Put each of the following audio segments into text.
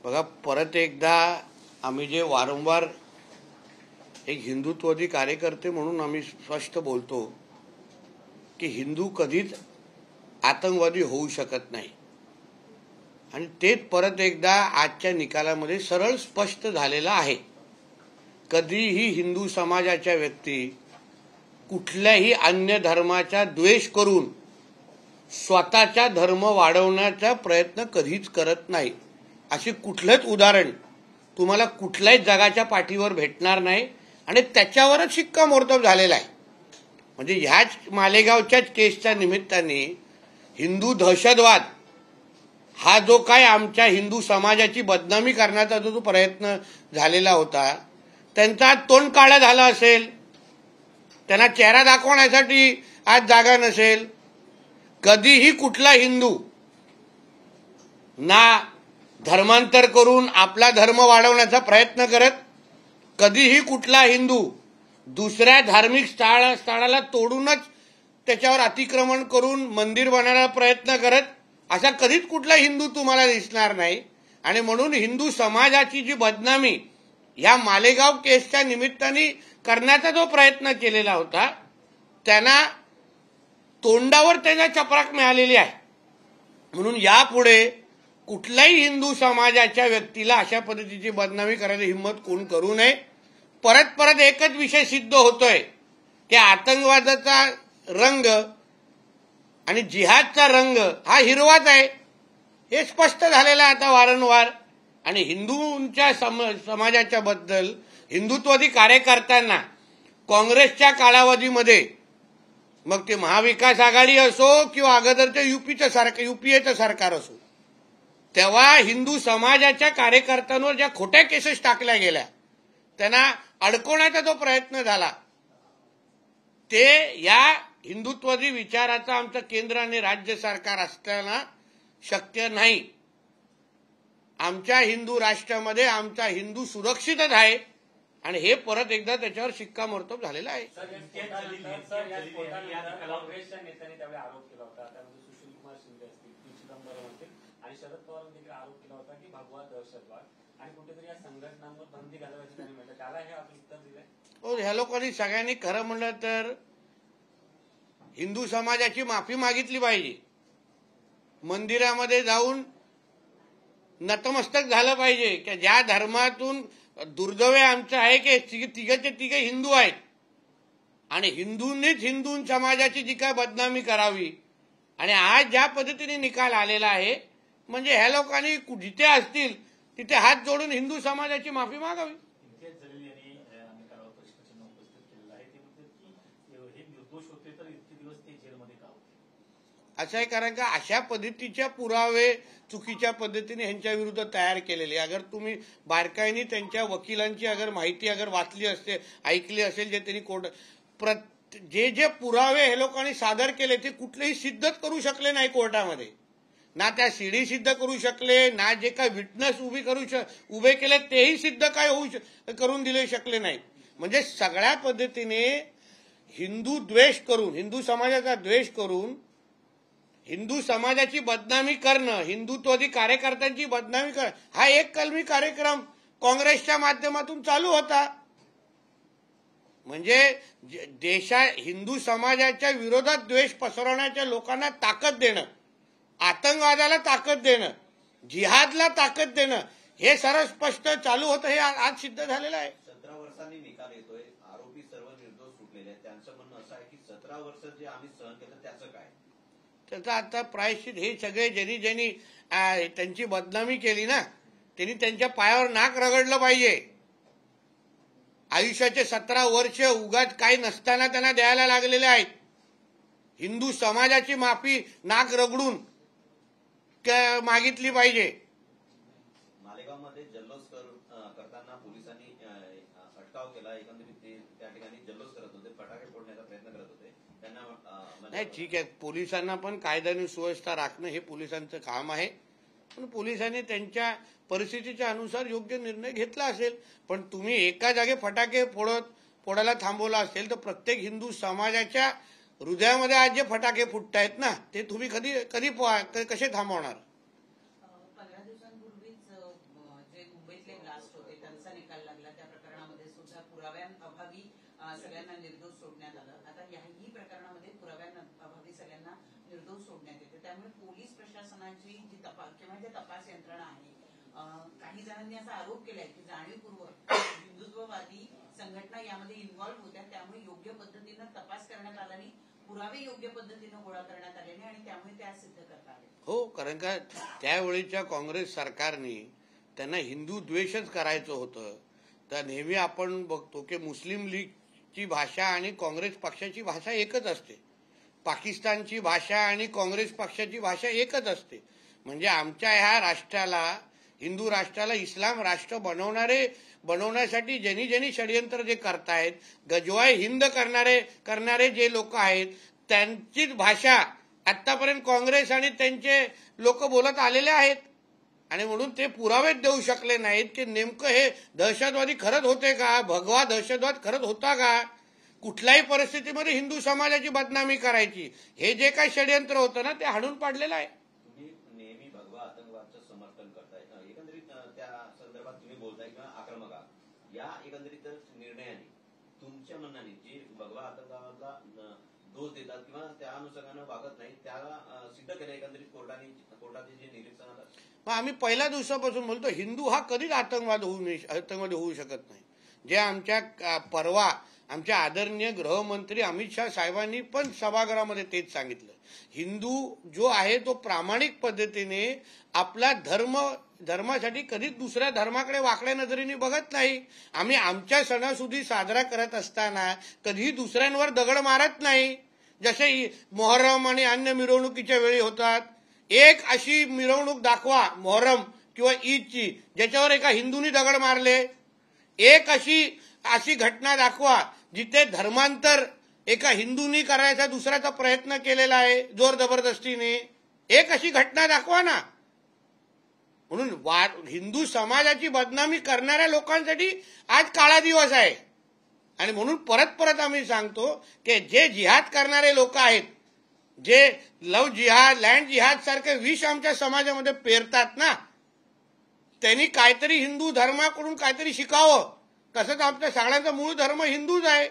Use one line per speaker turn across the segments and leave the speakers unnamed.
बघा, परत एकदा आम्ही जे वारंवार एक हिंदुत्ववादी कार्यकर्ते म्हणून आम्ही स्पष्ट बोलतो की हिंदू कधीच आतंकवादी होऊ शकत नाही, आणि तेच परत एकदा आजच्या निकालामध्ये सरळ स्पष्ट झालेलं आहे। कधीही हिंदू समाजाच्या व्यक्ती कुठल्याही अन्य धर्माचा द्वेष करून स्वतःचा धर्म वाढवण्याचा प्रयत्न कधीच करत नाही। असे कुठलेच उदाहरण तुम्हाला कुठल्याच जगाच्या पाठीवर भेटणार नाही, आणि त्याच्यावरच शिक्कामोर्तब झालेला आहे। म्हणजे ह्याच मालेगावच्याच केसच्या निमित्ताने हिंदू दहशतवाद हा जो काय आमच्या हिंदू समाजाची बदनामी करण्याचा जो प्रयत्न झालेला होता, त्यांचा तोंड काळा झाला असेल, त्यांना चेहरा दाखवण्यासाठी आज जागा नसेल। कधीही कुठला हिंदू ना धर्मांतर करून आपला धर्म वाढवण्याचा प्रयत्न करत, कधीही कुठला हिंदू दुसऱ्या धार्मिक स्थळाला तोडूनच त्याच्यावर अतिक्रमण करून मंदिर बनवण्याचा प्रयत्न करत, असा कधीच कुठला हिंदू तुम्हाला दिसणार नाही। आणि म्हणून हिंदू समाजाची जी बदनामी या मालेगाव केसच्या निमित्ताने करण्याचा जो प्रयत्न केलेला होता, त्यांना तोंडावर त्याच्या चपराक मिळालेली आहे। म्हणून यापुढे कुठल्याही हिंदू समाजाच्या व्यक्तीला अशा पद्धतीची बदनामी करायची हिंमत कोण करू नये। परत परत एकच विषय सिद्ध होतोय की आतंकवादाचा रंग आणि जिहादचा रंग हा हिरवाच आहे, हे स्पष्ट झालेलं आहे आता वारंवार। आणि हिंदूंच्या समाजाच्या बद्दल हिंदुत्ववादी कार्यकर्त्यांना काँग्रेसच्या कालावधीमध्ये, मग ते महाविकास आघाडी असो किंवा अगोदरच्या युपीएचं सरकार असो, तेव्हा हिंदू समाजाच्या कार्यकर्त्यांवर ज्या खोट्या केसेस टाकल्या गेल्या, त्यांना अडकवण्याचा जो प्रयत्न झाला, ते या हिंदुत्ववादी विचाराचं आमचं केंद्र आणि राज्य सरकार असताना शक्य नाही। आमच्या हिंदू राष्ट्रामध्ये आमचा हिंदू सुरक्षितच आहे, आणि हे परत एकदा त्याच्यावर शिक्कामोर्तब झालेलं आहे।
काँग्रेसच्या नेत्यांनी त्यावेळी आरोप केला होता, त्यामध्ये सुशील कुमार शिंदे असतील, पी चिदंबरम असतील आणि शरद पवारांनी देखील आरोप केला होता की भगवा दहशतवाद आणि कुठेतरी या संघटनांवर बंदी घालवायची त्यांनी म्हटलं, त्याला हे आपण उत्तर दिलंय।
हो, ह्या लोकांनी सगळ्यांनी खरं म्हणलं तर हिंदू समाजाची माफी मागितली पाहिजे, मंदिरामध्ये जाऊन नतमस्तक झालं पाहिजे की ज्या धर्मातून दुर्दैव आमचं आहे की तिघे तिघे हिंदू आहेत, आणि हिंदूंनीच हिंदू समाजाची जी काय बदनामी करावी। आणि आज ज्या पद्धतीने निकाल आलेला आहे, म्हणजे ह्या लोकांनी जिथे असतील तिथे हात जोडून हिंदू समाजाची माफी मागावी। असं आहे, कारण का अशा पद्धतीच्या पुरावे चुकीच्या पद्धतीने ह्यांच्या विरुद्ध तयार केलेले। अगर तुम्ही बारकाईने त्यांच्या वकिलांची अगर माहिती अगर वाचली असते, ऐकली असेल, जे त्यांनी जे जे पुरावे हे लोकांनी सादर केले ते कुठलेही सिद्धच करू शकले नाही कोर्टामध्ये, ना त्या सीडी सिद्ध करू शकले, ना जे काय विटनेस उभे केले तेही सिद्ध काय करून दिले शकले नाही। म्हणजे सगळ्या पद्धतीने हिंदू द्वेष करून, हिंदू समाजाचा द्वेष करून हिंदू समाजाची बदनामी करणं, हिंदुत्ववादी कार्यकर्त्यांची बदनामी करणं, हा एक कलमी कार्यक्रम काँग्रेसच्या माध्यमातून चालू होता। म्हणजे हिंदू समाजाच्या विरोधात द्वेष पसरवण्याच्या लोकांना ताकद देणं, आतंकवादाला ताकद देणं, जिहादला ताकद देणं, हे सर्व स्पष्ट चालू होतं। हे आज सिद्ध झालेलं आहे।
17 वर्षांनी निकाल येतोय, आरोपी सर्व निर्दोष सुटलेले आहेत, त्यांचं म्हणणं असं आहे की 17 वर्ष जे आम्ही सहन केलं त्याचं काय,
त्याचा आता प्रायश्चित हे सगळे ज्यांनी त्यांची बदनामी केली ना, त्यांनी त्यांच्या पायावर नाक रगडलं पाहिजे। आयुष्याचे 17 वर्ष उगाच काही नसताना त्यांना द्यायला लागलेले आहेत। हिंदू समाजाची माफी नाक रगडून मागितली पाहिजे।
मालेगावमध्ये जल्लोष करताना पोलिसांनी अटकाव केला, एकंदरीत त्या ठिकाणी जल्लोष करत होते, फटाके फोडण्याचा प्रयत्न करत होते, त्यांना
नाही, ठीक आहे, पोलिसांना पण कायदा आणि सुव्यवस्था राखणं हे पोलिसांचं काम आहे, पण पोलिसांनी त्यांच्या परिस्थितीच्या अनुसार योग्य निर्णय घेतला असेल। पण तुम्ही एका जागे फटाके फोडायला थांबवला असेल तर प्रत्येक हिंदू समाजाच्या हृदयामध्ये आज जे फटाके फुटतायत ना, ते तुम्ही कधी कसे थांबवणार?
15 दिवसांपूर्वीच सगळ्यांना निर्दोष सोडण्यात आलं. आता याही प्रकरणामध्ये पुराव्याअभावी सगळ्यांना निर्दोष सोडण्यात येते. त्यामुळे पोलीस प्रशासनाची जी किंवा जे तपास यंत्रणा आहे, काही जणांनी असा आरोप केलाय की जाणीवपूर्वक हिंदुत्ववादी संघटना यामध्ये इन्व्हॉल्व्ह होत्या, त्यामुळे योग्य पद्धतीनं तपास करण्यात आला नाही, पुरावे योग्य पद्धतीनं गोळा करण्यात आले नाही आणि त्यामुळे ते आज सिद्ध करता आले.
हो, कारण का त्यावेळीच्या काँग्रेस सरकारने त्यांना हिंदू द्वेषच करायचं होतं. तर नेहमी आपण बघतो की मुस्लिम लीगची भाषा आणि काँग्रेस पक्षाची भाषा एकच असते, पाकिस्तानची भाषा आणि काँग्रेस पक्षाची भाषा एकच असते. म्हणजे आमच्या ह्या राष्ट्राला, हिंदू राष्ट्राला इस्लाम राष्ट्र बनवण्यासाठी ज्यांनी षडयंत्र जे करतायत, गजवाय हिंद करणारे जे लोक आहेत, त्यांचीच भाषा आतापर्यंत काँग्रेस आणि त्यांचे लोक बोलत आलेले आहेत. आणि म्हणून ते पुरावेच देऊ शकले नाहीत की नेमकं हे दहशतवादी खरंच होते का, भगवा दहशतवाद खरंच होता का, कुठल्याही परिस्थितीमध्ये हिंदू समाजाची बदनामी करायची, हे जे काही षडयंत्र होतं ना, ते हाणून पाडलेलं आहे.
तुम्ही नेहमी भगवा आतंकवादचं समर्थन करताय, एकंदरीत त्या संदर्भात तुम्ही बोलताय किंवा आक्रमक आहात. या एकंदरीत निर्णयाने तुमच्या मनाने जे भगवा आतंकवादाला दोष देतात किंवा त्या अनुषंगानं वागत नाही, त्याला सिद्ध केलं एकंदरीत कोर्टाचे जे निरीक्षण आलं.
मग आम्ही पहिल्या दिवसापासून बोलतो हिंदू हा कधीच आतंकवादी होऊ शकत नाही. जे आमच्या परवा आमच्या आदरणीय गृहमंत्री अमित शाह साहेबांनी पण सभागृहामध्ये तेच सांगितलं, हिंदू जो आहे तो प्रामाणिक पद्धतीने आपला धर्मासाठी कधीच दुसऱ्या धर्माकडे वाकड्या नजरेने बघत नाही. आम्ही आमच्या सणासुदी साजरा करत असताना कधीही दुसऱ्यांवर दगड मारत नाही. जसे मोहर्रम आणि अन्य मिरवणुकीच्या वेळी होतात, एक अशी मिरवणूक दाखवा मोहर्रम किंवा ईदची ज्याच्यावर एका हिंदूंनी दगड मारले. एक अशी घटना दाखवा जिथे धर्मांतर एका हिंदूंनी करायचा दुसऱ्याचा प्रयत्न केलेला आहे जोर जबरदस्तीने. एक अशी घटना दाखवा ना. म्हणून हिंदू समाजाची बदनामी करणाऱ्या लोकांसाठी आज काळा दिवस आहे. आणि म्हणून परत आम्ही सांगतो की जे जिहाद करणारे लोक आहेत, जे लव जिहाद, लँड जिहाद सारखे विष आमच्या समाजामध्ये पेरतात ना, त्यांनी काहीतरी हिंदू धर्माकडून काहीतरी शिकावं. तसंच आमच्या सगळ्यांचा मूळ धर्म हिंदूच आहे.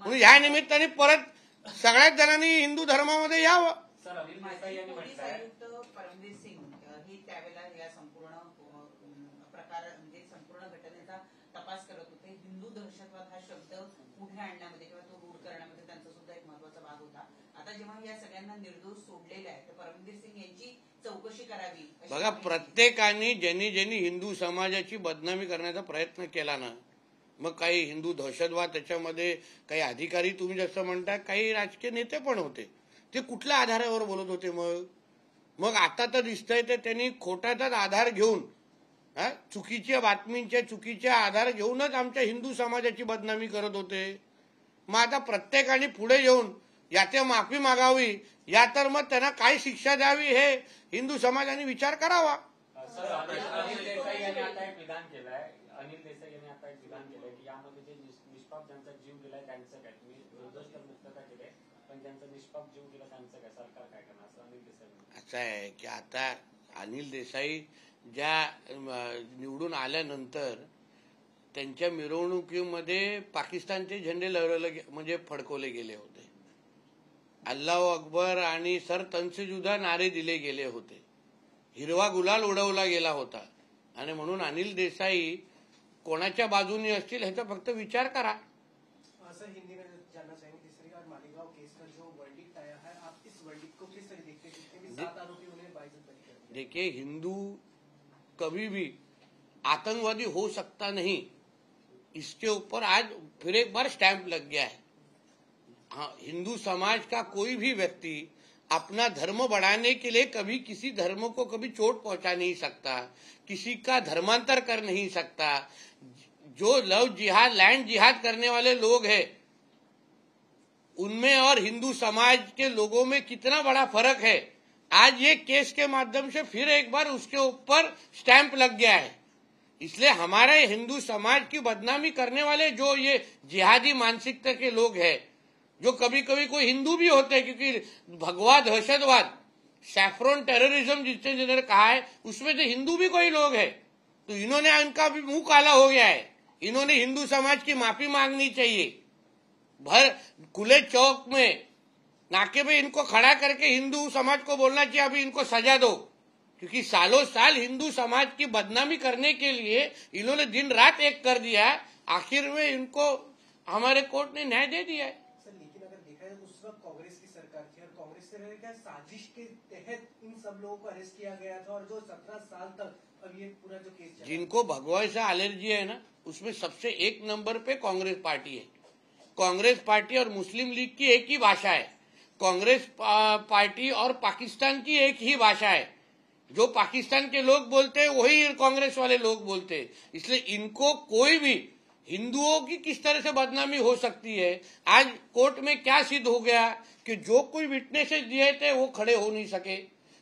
म्हणून ह्या निमित्ताने परत सगळ्याच जणांनी हिंदू धर्मामध्ये यावं.
सर, अनिल देसाई यांनी
पोलीस
म्हटलंय
आयुक्त परमवीर सिंग हे त्यावेळेला या संपूर्ण प्रकार म्हणजे संपूर्ण घटनेचा तपास करत होते. हिंदू दहशतवाद हा शब्द पुढे आणण्यामध्ये किंवा तो रूढ करण्यामध्ये त्यांचा सुद्धा एक महत्वाचा भाग होता. आता जेव्हा या सगळ्यांना निर्दोष सोडलेले आहे, तर परमवीर सिंग यांची चौकशी करावी.
बघा, प्रत्येकाने ज्यांनी हिंदू समाजाची बदनामी करण्याचा प्रयत्न केला ना, मग काही हिंदू दहशतवाद, त्याच्यामध्ये काही अधिकारी तुम्ही जसं म्हणता, काही राजकीय नेते पण होते. ते कुठल्या आधारावर बोलत होते? मग आता तर दिसतंय ते त्यांनी खोटाचाच आधार घेऊन, चुकीच्या बातमींच्या चुकीच्या आधार घेऊनच आमच्या हिंदू समाजाची बदनामी करत होते. मग आता प्रत्येकाने पुढे येऊन या ते माफी मागावी, या तर मग त्यांना काय शिक्षा द्यावी हे हिंदू समाजाने विचार करावा.
सर, अनिल देसाई यांनी आता एक विधान केलंय की यामध्ये जे निष्पाप ज्यांचा जीव गेलाय त्यांचं काय, तुम्ही निर्दोष तर मुक्तता केले, पण ज्यांचा निष्पाप जीव गेला त्यांचं काय, सरकार काय करणार, असं अनिल देसाई.
असं आहे की आता अनिल देसाई ज्या निवडून आल्यानंतर त्यांच्या मिरवणुकीमध्ये पाकिस्तानचे झेंडे म्हणजे फडकवले गेले होते. अल्लाह अकबर आणि सर तनसेजुदा नारे दिले गेले होते. हिरवा गुलाल उडवला गेला होता. आणि म्हणून अनिल देसाई कोणाच्या बाजूने असतील ह्याचा फक्त विचार करा.
सर, हिंदी में जानना चाहेंगे तीसरी और मालेगांव केस का जो वर्डिक्ट आया है, आप इस वर्डिक्ट को किस तरह देखते हैं? जितने भी 7 आरोपी उन्हें बाइज्जत बरी कर दिया.
देखिए, हिंदू कभी भी आतंकवादी हो सकता नहीं, इसके ऊपर आज फिर एक बार स्टैंप लग गया है. हाँ, हिंदू समाज का कोई भी व्यक्ति अपना धर्म बढ़ाने के लिए कभी किसी धर्म को कभी चोट पहुंचा नहीं सकता, किसी का धर्मांतर कर नहीं सकता. जो लव जिहाद, लैंड जिहाद करने वाले लोग हैं, उनमें और हिंदू समाज के लोगों में कितना बड़ा फर्क है, आज ये केस के माध्यम से फिर एक बार उसके ऊपर स्टैंप लग गया है. इसलिए हमारे हिंदू समाज की बदनामी करने वाले जो ये जिहादी मानसिकता के लोग हैं, जो कभी कभी कोई हिंदू भी होते हैं, क्योंकि भगवा दहशतवाद, सैफ्रॉन टेररिज्म जिसने कहा है, उसमें तो हिंदू भी कोई लोग हैं. तो इन्होंने, इनका भी मुंह काला हो गया है. इन्होंने हिंदू समाज की माफी मांगनी चाहिए. भर खुले चौक में नाके पे इनको खड़ा करके हिंदू समाज को बोलना चाहिए अभी इनको सजा दो, क्योंकि सालों साल हिंदू समाज की बदनामी करने के लिए इन्होंने दिन रात एक कर दिया है। आखिर में इनको हमारे कोर्ट ने न्याय दे दिया है।
सर लेकिन अगर देखा जाए उस वक्त कांग्रेस की सरकार थी और कांग्रेस से क्या साजिश के तहत इन सब लोगों को अरेस्ट किया गया था और जो 17 साल तक अब ये पूरा जो केस चला।
जिनको भगवा से एलर्जी है ना, उसमें सबसे एक नंबर पे कांग्रेस पार्टी है। कांग्रेस पार्टी और मुस्लिम लीग की एक ही भाषा है। कांग्रेस पार्टी और पाकिस्तान की एक ही भाषा है। जो पाकिस्तान के लोग बोलते हैं वही कांग्रेस वाले लोग बोलते हैं। इसलिए इनको कोई भी हिंदुओं की किस तरह से बदनामी हो सकती है। आज कोर्ट में क्या सिद्ध हो गया कि जो कोई विटनेसेस दिए थे वो खड़े हो नहीं सके,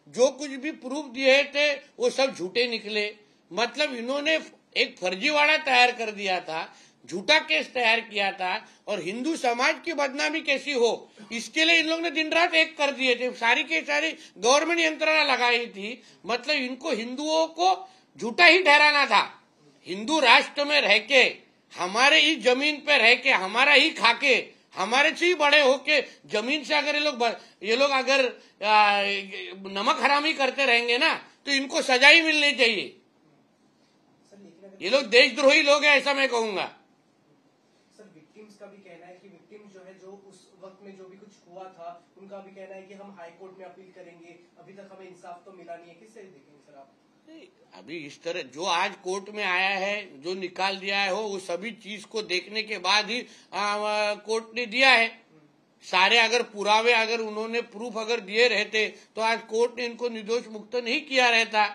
जो कुछ भी प्रूफ दिए थे वो सब झूठे निकले। मतलब इन्होंने एक फर्जीवाड़ा तैयार कर दिया था, झूठा केस तैयार किया था और हिंदू समाज की बदनामी कैसी हो इसके लिए इन लोगों ने दिन रात एक कर दिए थे। सारी के सारी गवर्नमेंट यंत्रणा लगाई थी। मतलब इनको हिंदुओं को झूठा ही ठहराना था। हिंदू राष्ट्र में रह के, हमारे ही जमीन पे रह के, हमारा ही खाके, हमारे से ही बड़े होके जमीन से अगर ये लोग अगर नमक हरामी करते रहेंगे ना तो इनको सजा ही मिलनी चाहिए। ये लोग देशद्रोही लोग हैं, ऐसा मैं कहूंगा।
सर विक्टिम्स का भी कहना है कि विक्टिम जो है, जो उस वक्त में जो भी कुछ हुआ था, उनका भी कहना है कि हम हाई कोर्ट में अपील करेंगे, अभी तक हमें इंसाफ तो मिला नहीं है। किससे देखेंगे सर आप?
अभी इस तरह जो आज कोर्ट में आया है, जो निकाल दिया है वो सभी चीज को देखने के बाद ही कोर्ट ने दिया है। सारे अगर पुरावे अगर उन्होंने प्रूफ अगर दिए रहते तो आज कोर्ट ने इनको निर्दोष मुक्त नहीं किया रहता।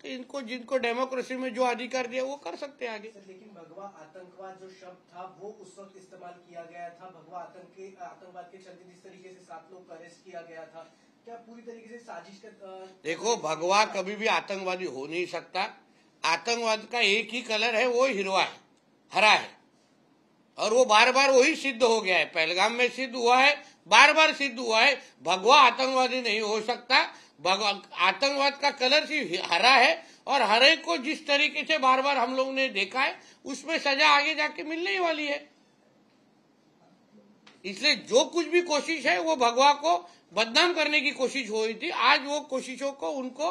तो इनको जिनको डेमोक्रेसी में जो अधिकार दिया वो कर सकते हैं आगे।
सर लेकिन भगवा आतंकवाद जो शब्द था वो उस वक्त इस्तेमाल किया गया था। भगवा आतंकवाद के चलते जिस तरीके से 7 लोग को अरेस्ट किया गया था, क्या पूरी तरीके से साजिश का?
देखो, भगवा कभी भी आतंकवादी हो नहीं सकता। आतंकवाद का एक ही कलर है, वो हिरवा है, हरा है। और वो बार बार वही सिद्ध हो गया है। पहलगाम में सिद्ध हुआ है, बार बार सिद्ध हुआ है। भगवा आतंकवादी नहीं हो सकता। आतंकवाद का कलर सिर्फ हरा है और हरे को जिस तरीके से बार बार हम लोगों ने देखा है उसमें सजा आगे जाके मिलने ही वाली है। इसलिए जो कुछ भी कोशिश है वो भगवा को बदनाम करने की कोशिश हुई थी। आज वो कोशिशों को उनको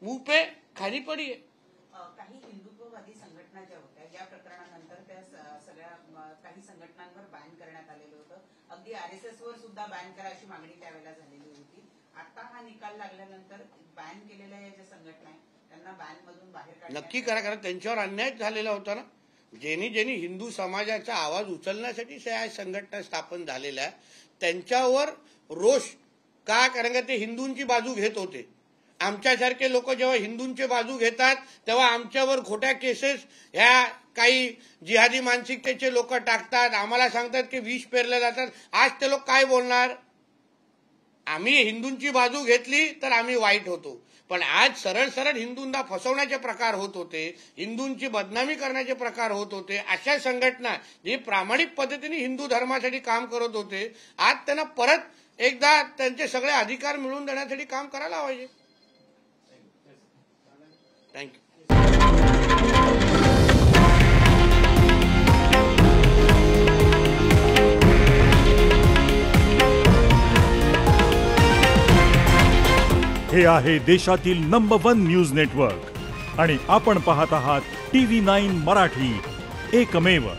मुंह पे खानी पड़ी है।
काही हिंदुत्ववादी संघटना ज्या होत्या, या प्रकरणानंतर त्या सगळ्या काही संघटनांवर बॅन करण्यात आलेलं होतं। अगदी आरएसएस वर सुद्धा बॅन करा अशी मागणी त्यावेळेला झालेली होती। आता हा निकाल लागल्यानंतर बॅन केलेल्या या ज्या संघटना आहेत त्यांना बॅन मधून बाहेर काढण्यात
नक्की करा, कारण त्यांच्यावर अन्याय झालेला होता ना। ज्यांनी हिंदू समाजाचा आवाज उचलण्यासाठी संघटना स्थापन झालेल्या आहे त्यांच्यावर रोष का? कारण का ते हिंदूंची बाजू घेत होते। आमच्यासारखे लोक जेव्हा हिंदूंची बाजू घेतात तेव्हा आमच्यावर खोट्या केसेस ह्या काही जिहादी मानसिकतेचे लोक टाकतात, आम्हाला सांगतात की विष पेरले जातात। आज ते लोक काय बोलणार? आम्ही हिंदूंची बाजू घेतली तर आम्ही वाईट होतो, पण आज सरळ सरळ हिंदूंना फसवण्याचे प्रकार होत होते, हिंदूंची बदनामी करण्याचे प्रकार होत होते। अशा संघटना जे प्रामाणिक पद्धतीने हिंदू धर्मासाठी काम करत होते, आज त्यांना परत एकदा त्यांचे सगळे अधिकार मिळवून देण्यासाठी काम करायला पाहिजे। थँक्यू।
हे आहे देशातील नंबर 1 न्यूज नेटवर्क आणि आपण पाहत आहात TV9 मराठी, एकमेव।